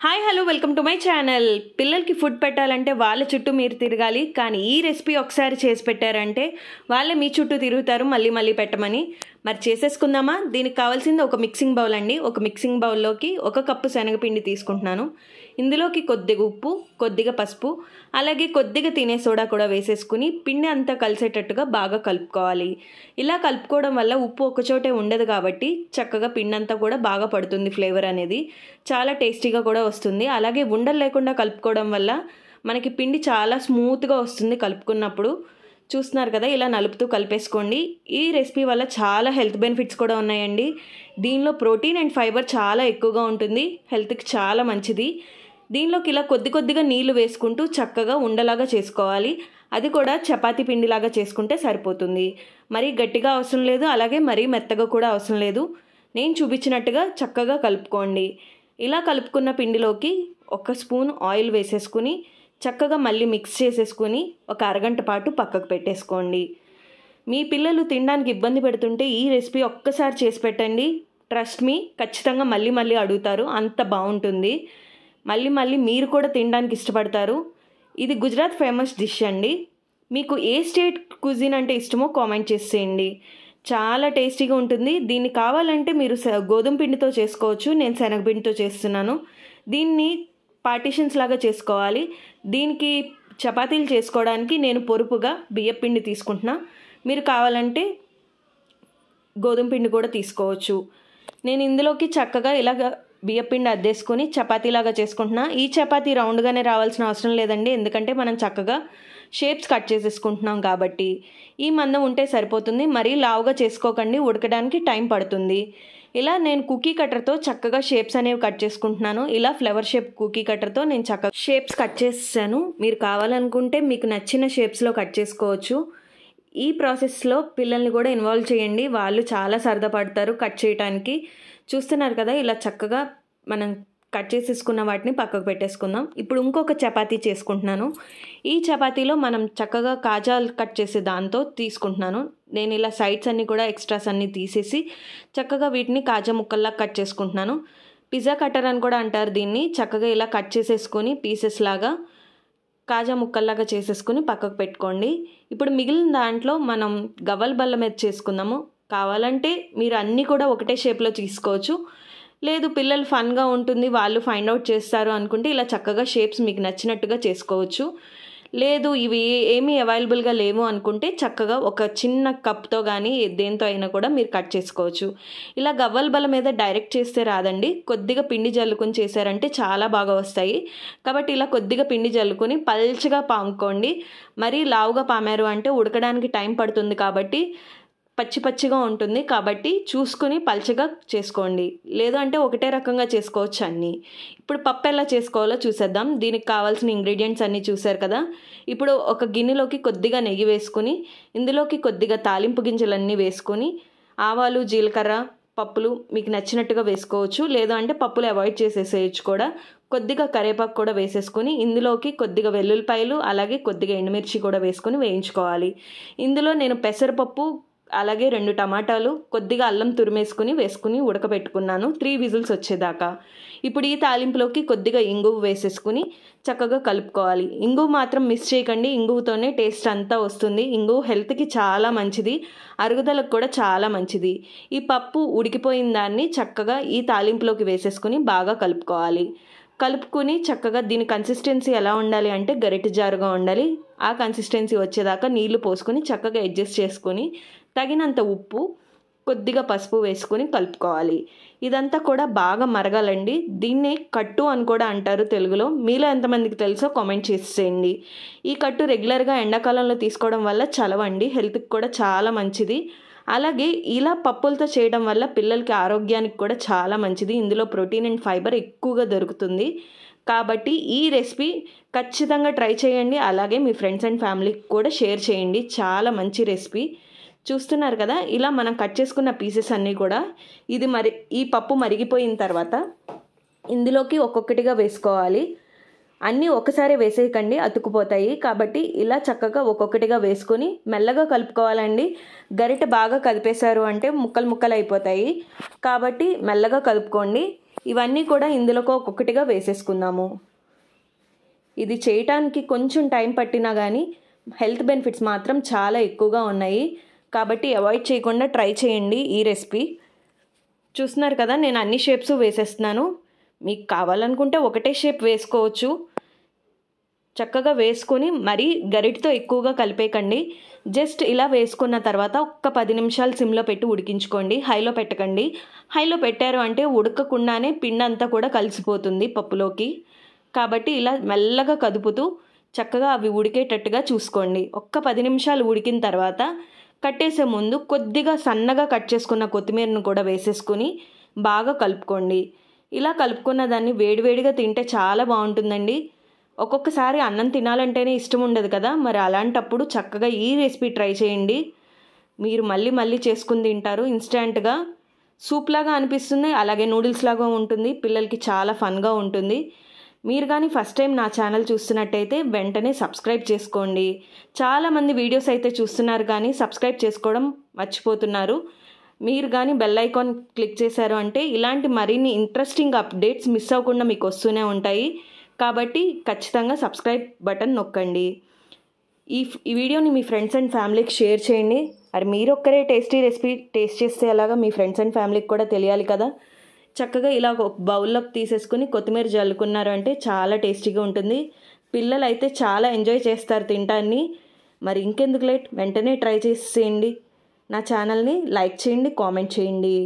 Hi hello welcome to my channel. పిల్లలకి food పెట్టాలంటే వాళ్ళ చుట్టూ మీరు తిరగాలి, కానీ ఈ రెసిపీ ఒకసారి చేసి పెట్టారంటే వాళ్ళే మీ చుట్టూ తిరుగుతారు మళ్ళీ మళ్ళీ పెట్టమని. మరి చేసేసుకుందామా? దీనికి కావాల్సింది ఒక మిక్సింగ్ బౌల్ అండి. ఒక మిక్సింగ్ బౌల్లోకి 1 కప్పు శనగపిండి తీసుకుంటున్నాను. ఇందులోకి కొద్దిగా ఉప్పు, కొద్దిగా పసుపు, అలాగే కొద్దిగా తినే సోడా కూడా వేసేసుకుని పిండి అంతా కలిసేటట్టుగా బాగా కలుపుకోవాలి. ఇలా కలుపుకోవడం వల్ల ఉప్పు ఒకచోటే ఉండదు కాబట్టి చక్కగా పిండి అంతా కూడా బాగా పడుతుంది. ఫ్లేవర్ అనేది చాలా టేస్టీగా కూడా వస్తుంది. అలాగే ఉండలు లేకుండా కలుపుకోవడం వల్ల మనకి పిండి చాలా స్మూత్గా వస్తుంది కలుపుకున్నప్పుడు. చూస్తున్నారు కదా, ఇలా నలుపుతూ కలిపేసుకోండి. ఈ రెసిపీ వల్ల చాలా హెల్త్ బెనిఫిట్స్ కూడా ఉన్నాయండి. దీనిలో ప్రోటీన్ అండ్ ఫైబర్ చాలా ఎక్కువగా ఉంటుంది, హెల్త్కి చాలా మంచిది. దీనిలోకి ఇలా కొద్దిగా నీళ్లు వేసుకుంటూ చక్కగా ఉండలాగా చేసుకోవాలి. అది కూడా చపాతీ పిండిలాగా చేసుకుంటే సరిపోతుంది. మరీ గట్టిగా అవసరం లేదు, అలాగే మరీ మెత్తగా కూడా అవసరం లేదు. నేను చూపించినట్టుగా చక్కగా కలుపుకోండి. ఇలా కలుపుకున్న పిండిలోకి 1 స్పూన్ ఆయిల్ వేసేసుకుని చక్కగా మళ్ళీ మిక్స్ చేసేసుకుని ఒక అరగంట పాటు పక్కకు పెట్టేసుకోండి. మీ పిల్లలు తినడానికి ఇబ్బంది పెడుతుంటే ఈ రెసిపీ ఒక్కసారి చేసి పెట్టండి. ట్రస్ట్ మీ, ఖచ్చితంగా మళ్ళీ మళ్ళీ అడుగుతారు, అంత బాగుంటుంది. మళ్ళీ మళ్ళీ మీరు కూడా తినడానికి ఇష్టపడతారు. ఇది గుజరాత్ ఫేమస్ డిష్ అండి. మీకు ఏ స్టేట్ కుజిన్ అంటే ఇష్టమో కామెంట్ చేసేయండి. చాలా టేస్టీగా ఉంటుంది. దీన్ని కావాలంటే మీరు గోధుమ పిండితో చేసుకోవచ్చు, నేను శనగపిండితో చేస్తున్నాను. దీన్ని పార్టీషన్స్ లాగా చేసుకోవాలి. దీనికి చపాతీలు చేసుకోవడానికి నేను పొరుపుగా బియ్యం పిండి తీసుకుంటున్నా. మీరు కావాలంటే గోధుమ పిండి కూడా తీసుకోవచ్చు. నేను ఇందులోకి చక్కగా ఇలాగ బియ్యం పిండి అద్దేసుకొని చపాతీలాగా చేసుకుంటున్నా. ఈ చపాతీ రౌండ్గానే రావాల్సిన అవసరం లేదండి, ఎందుకంటే మనం చక్కగా షేప్స్ కట్ చేసేసుకుంటున్నాం కాబట్టి. ఈ మందం ఉంటే సరిపోతుంది. మరీ లావుగా చేసుకోకండి, ఉడకడానికి టైం పడుతుంది. ఇలా నేను కుకీ కట్టర్తో చక్కగా షేప్స్ అనేవి కట్ చేసుకుంటున్నాను. ఇలా ఫ్లవర్ షేప్ కుకీ కట్టర్తో నేను చక్కగా షేప్స్ కట్ చేసాను. మీరు కావాలనుకుంటే మీకు నచ్చిన షేప్స్లో కట్ చేసుకోవచ్చు. ఈ ప్రాసెస్లో పిల్లల్ని కూడా ఇన్వాల్వ్ చేయండి, వాళ్ళు చాలా సరదా పడతారు కట్ చేయడానికి. చూస్తున్నారు కదా, ఇలా చక్కగా మనం కట్ చేసేసుకున్న వాటిని పక్కకు పెట్టేసుకుందాం. ఇప్పుడు ఇంకొక చపాతీ చేసుకుంటున్నాను. ఈ చపాతీలో మనం చక్కగా కాజాలు కట్ చేసే దాంతో తీసుకుంటున్నాను. నేను ఇలా సైడ్స్ అన్నీ కూడా ఎక్స్ట్రాస్ అన్నీ తీసేసి చక్కగా వీటిని కాజా ముక్కల్లా కట్ చేసుకుంటున్నాను. పిజ్జా కట్టర్ అని కూడా అంటారు దీన్ని. చక్కగా ఇలా కట్ చేసేసుకొని పీసెస్ లాగా కాజా ముక్కల్లాగా చేసేసుకుని పక్కకు పెట్టుకోండి. ఇప్పుడు మిగిలిన దాంట్లో మనం గవ్వల బల్ల మీద చేసుకుందాము. కావాలంటే మీరు అన్నీ కూడా ఒకటే షేప్లో తీసుకోవచ్చు. లేదు పిల్లలు ఫన్గా ఉంటుంది, వాళ్ళు ఫైండ్ అవుట్ చేస్తారు అనుకుంటే ఇలా చక్కగా షేప్స్ మీకు నచ్చినట్టుగా చేసుకోవచ్చు. లేదు ఇవి ఏమీ అవైలబుల్గా లేవు అనుకుంటే చక్కగా ఒక చిన్న కప్తో కానీ దేంతో అయినా కూడా మీరు కట్ చేసుకోవచ్చు. ఇలా గవ్వల బల్ల మీద డైరెక్ట్ చేస్తే రాదండి, కొద్దిగా పిండి జల్లుకొని చేశారంటే చాలా బాగా వస్తాయి. కాబట్టి ఇలా కొద్దిగా పిండి జల్లుకొని పల్చగా పాముకోండి. మరీ లావుగా పామారు అంటే ఉడకడానికి టైం పడుతుంది కాబట్టి పచ్చి పచ్చిగా ఉంటుంది. కాబట్టి చూసుకుని పల్చగా చేసుకోండి, లేదు అంటే ఒకటే రకంగా చేసుకోవచ్చు అన్నీ. ఇప్పుడు పప్పు ఎలా చేసుకోవాలో చూసేద్దాం. దీనికి కావాల్సిన ఇంగ్రీడియంట్స్ అన్నీ చూసారు కదా. ఇప్పుడు ఒక గిన్నెలోకి కొద్దిగా నెయ్యి వేసుకుని ఇందులోకి కొద్దిగా తాలింపు గింజలన్నీ వేసుకొని ఆవాలు, జీలకర్ర, పప్పులు మీకు నచ్చినట్టుగా వేసుకోవచ్చు, లేదు అంటే పప్పులు అవాయిడ్ చేసేసేయచ్చు కూడా. కొద్దిగా కరివేపాకు కూడా వేసేసుకుని ఇందులోకి కొద్దిగా వెల్లుల్లిపాయలు అలాగే కొద్దిగా ఎండుమిర్చి కూడా వేసుకొని వేయించుకోవాలి. ఇందులో నేను పెసరపప్పు అలాగే 2 టమాటాలు కొద్దిగా అల్లం తురిమేసుకుని వేసుకుని ఉడకబెట్టుకున్నాను 3 విజిల్స్ వచ్చేదాకా. ఇప్పుడు ఈ తాలింపులోకి కొద్దిగా ఇంగువ వేసేసుకుని చక్కగా కలుపుకోవాలి. ఇంగువ మాత్రం మిస్ చేయకండి, ఇంగువతోనే టేస్ట్ అంతా వస్తుంది. ఇంగువ హెల్త్కి చాలా మంచిది, అరుగుదలకు కూడా చాలా మంచిది. ఈ పప్పు ఉడికిపోయిన దాన్ని చక్కగా ఈ తాలింపులోకి వేసేసుకుని బాగా కలుపుకోవాలి. కలుపుకుని చక్కగా దీని కన్సిస్టెన్సీ ఎలా ఉండాలి అంటే గరిటె జారుగా ఉండాలి. ఆ కన్సిస్టెన్సీ వచ్చేదాకా నీళ్లు పోసుకొని చక్కగా అడ్జస్ట్ చేసుకొని తగినంత ఉప్పు, కొద్దిగా పసుపు వేసుకొని కలుపుకోవాలి. ఇదంతా కూడా బాగా మరగాలండి. దీన్నే కట్టు అని కూడా అంటారు తెలుగులో. మీలో ఎంతమందికి తెలుసో కామెంట్ చేసేయండి. ఈ కట్టు రెగ్యులర్గా ఎండాకాలంలో తీసుకోవడం వల్ల చలవండి, హెల్త్కి కూడా చాలా మంచిది. అలాగే ఇలా పప్పులతో చేయడం వల్ల పిల్లలకి ఆరోగ్యానికి కూడా చాలా మంచిది. ఇందులో ప్రోటీన్ అండ్ ఫైబర్ ఎక్కువగా దొరుకుతుంది. కాబట్టి ఈ రెసిపీ ఖచ్చితంగా ట్రై చేయండి. అలాగే మీ ఫ్రెండ్స్ అండ్ ఫ్యామిలీకి కూడా షేర్ చేయండి. చాలా మంచి రెసిపీ. చూస్తున్నారు కదా, ఇలా మనం కట్ చేసుకున్న పీసెస్ అన్నీ కూడా ఈ పప్పు మరిగిపోయిన తర్వాత ఇందులోకి ఒక్కొక్కటిగా వేసుకోవాలి. అన్నీ ఒకసారి వేసేయకండి, అతుక్కుపోతాయి. కాబట్టి ఇలా చక్కగా ఒక్కొక్కటిగా వేసుకొని మెల్లగా కలుపుకోవాలండి. గరిటె బాగా కలిపేశారు అంటే ముక్కలు ముక్కలు అయిపోతాయి. కాబట్టి మెల్లగా కలుపుకోండి. ఇవన్నీ కూడా ఇందులోకి ఒక్కొక్కటిగా వేసేసుకుందాము. ఇది చేయటానికి కొంచెం టైం పట్టినా కానీ హెల్త్ బెనిఫిట్స్ మాత్రం చాలా ఎక్కువగా ఉన్నాయి. కాబట్టి అవాయిడ్ చేయకుండా ట్రై చేయండి ఈ రెసిపీ. చూస్తున్నారు కదా, నేను అన్ని షేప్స్ వేసేస్తున్నాను. మీకు కావాలనుకుంటే ఒకటే షేప్ వేసుకోవచ్చు. చక్కగా వేసుకొని మరీ గరిటతో ఎక్కువగా కలిపేయకండి. జస్ట్ ఇలా వేసుకున్న తర్వాత ఒక్క 10 నిమిషాలు సిమ్లో పెట్టి ఉడికించుకోండి. హైలో పెట్టకండి. హైలో పెట్టారు అంటే ఉడకకుండానే పిండి అంతా కూడా కలిసిపోతుంది పప్పులోకి. కాబట్టి ఇలా మెల్లగా కదుపుతూ చక్కగా అవి ఉడికేటట్టుగా చూసుకోండి. ఒక్క 10 నిమిషాలు ఉడికిన తర్వాత కట్టేసే ముందు కొద్దిగా సన్నగా కట్ చేసుకున్న కొత్తిమీరను కూడా వేసేసుకొని బాగా కలుపుకోండి. ఇలా కలుపుకున్న దాన్ని వేడివేడిగా తింటే చాలా బాగుంటుందండి. ఒక్కొక్కసారి అన్నం తినాలంటేనే ఇష్టం ఉండదు కదా, మరి అలాంటప్పుడు చక్కగా ఈ రెసిపీ ట్రై చేయండి. మీరు మళ్ళీ మళ్ళీ చేసుకుని తింటారు. ఇన్స్టెంట్గా సూప్ లాగా అనిపిస్తుంది, అలాగే నూడిల్స్ లాగా ఉంటుంది. పిల్లలకి చాలా ఫన్గా ఉంటుంది. మీరు కానీ ఫస్ట్ టైం నా ఛానల్ చూస్తున్నట్టయితే వెంటనే సబ్స్క్రైబ్ చేసుకోండి. చాలామంది వీడియోస్ అయితే చూస్తున్నారు కానీ సబ్స్క్రైబ్ చేసుకోవడం మర్చిపోతున్నారు. మీరు కానీ బెల్ ఐకాన్ క్లిక్ చేశారు అంటే ఇలాంటి మరిన్ని ఇంట్రెస్టింగ్ అప్డేట్స్ మిస్ అవ్వకుండా మీకు వస్తూనే ఉంటాయి. కాబట్టి ఖచ్చితంగా సబ్స్క్రైబ్ బటన్ నొక్కండి. ఈ వీడియోని మీ ఫ్రెండ్స్ అండ్ ఫ్యామిలీకి షేర్ చేయండి. మరి మీరు ఒక్కరే టేస్టీ రెసిపీ టేస్ట్ చేస్తే అలాగా మీ ఫ్రెండ్స్ అండ్ ఫ్యామిలీకి కూడా తెలియాలి కదా. చక్కగా ఇలా ఒక బౌల్లోకి తీసేసుకుని కొత్తిమీర జల్లుకున్నారు అంటే చాలా టేస్టీగా ఉంటుంది. పిల్లలు అయితే చాలా ఎంజాయ్ చేస్తారు తింటాన్ని. మరి ఇంకెందుకు లేట్, వెంటనే ట్రై చేసేయండి. నా ఛానల్ని లైక్ చేయండి, కామెంట్ చేయండి.